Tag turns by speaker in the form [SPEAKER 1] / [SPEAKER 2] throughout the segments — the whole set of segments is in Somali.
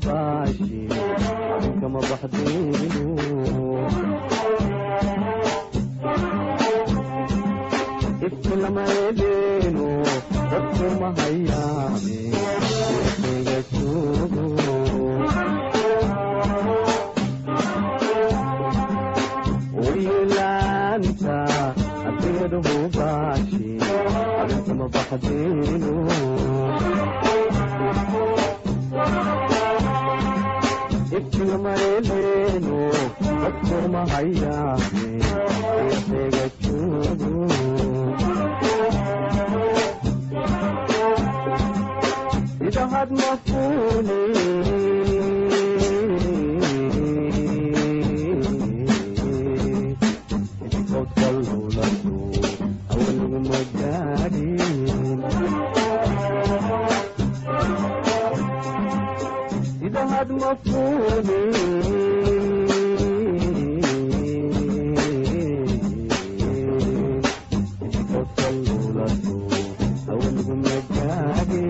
[SPEAKER 1] baashi kama baxdeenu iflama edeenu dadku ma hayaane iga joogo uylaanta adeedu baashi kama baxdeenu iflama edeenu dadku ma hayaane iga joogo had mafuni itqalulatu awal magadi ida had mafuni itqalulatu awal magadi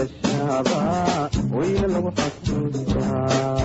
[SPEAKER 1] dhashaaba wayna lagu xasuustaa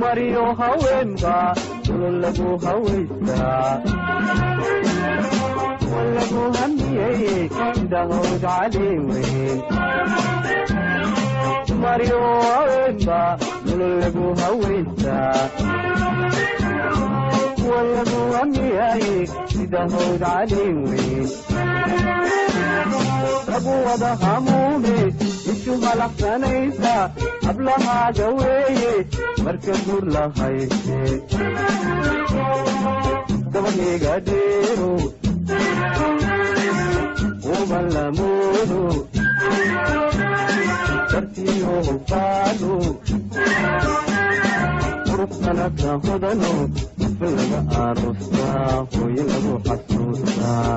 [SPEAKER 1] Mario Hawemba, Lagu Hawista, Lagu Hamiye, Daho Jalime, maryo haweenba nolol lagu hawaystaa kuwa lagu hamiyaye sida hawd caliin weyn ragu wada hamuume ishu halaqsanaysa hablahaaga weeye marka guur la hayse gabadhayga dheero uban lamoodo dartiyo hubbaado quruxsanaka hodano dufan laga aroostaa hooyo lagu xasuustaa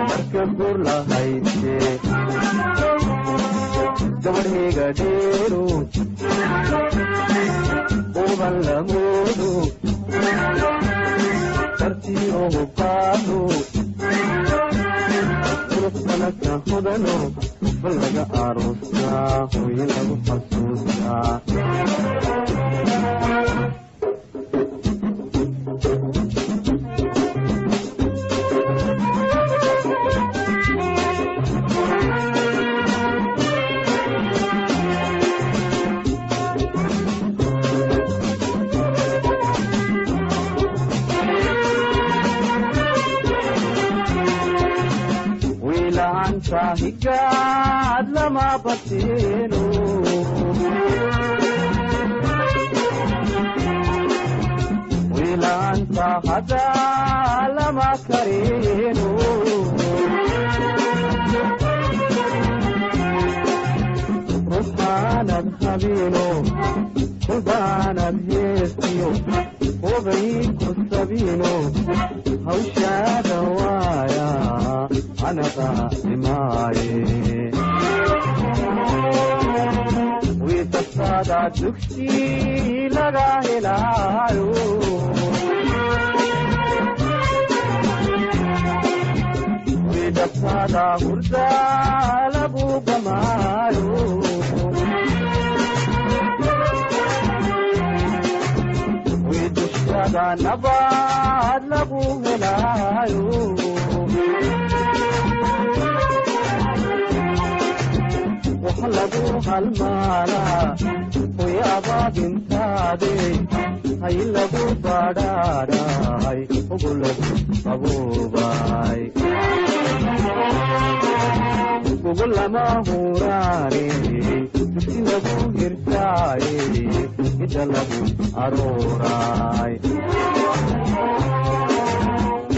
[SPEAKER 1] marka guur la hayse gabadhayga dheero uban lamoodo dartiyo hubbaado quruxsanaka hodano dufan laga aroostaa hooyo lagu xasuustaa higaad lama bateeno wiilaanta hadaa lama kareeno ruxaanad habeeno kudaanad heestiyo hubay ku sabiino hawshaada waaya anaqa imaaye wiidaftaada dugsi laga helaayo wiidaftaada hurda lagu gamaayo wiidushada nabaad lagu helaayo lagu halmaalaa hoyaaba bintaade hay lagu badhaadhaay ugu lagu qaboobay ugu lama huraane dusi lagu hirtaaye ida lagu arooraay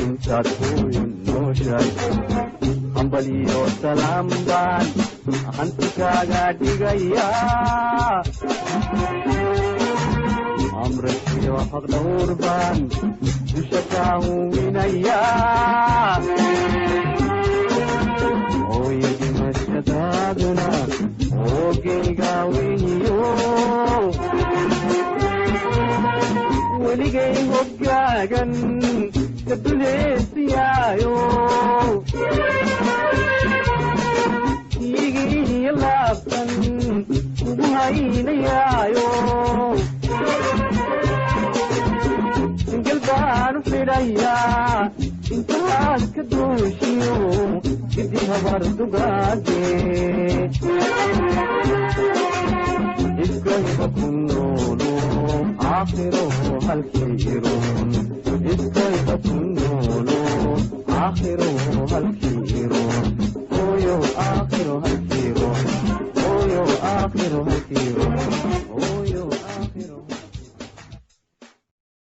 [SPEAKER 1] intaad kuyin nooshay hambaliyo salaam baan hanti kaaga dhigayaa amrasiyo xaq dhawr baan dusha kaa huwinayaa hooyo dhimashadaaduna oogayga weyniyo weligay hoggaagan ka duleesiyaayo igii laabtan ugu haynayaayo ingel baanu fidhayaa intaad ka duushiyo gidi habar dugaage iskayba ku noolo aakhiro halkiiron iskayba ku noolo aakhiro halkiiron hooyo aakhiro halkiiron hooyo aakhiro halkiiron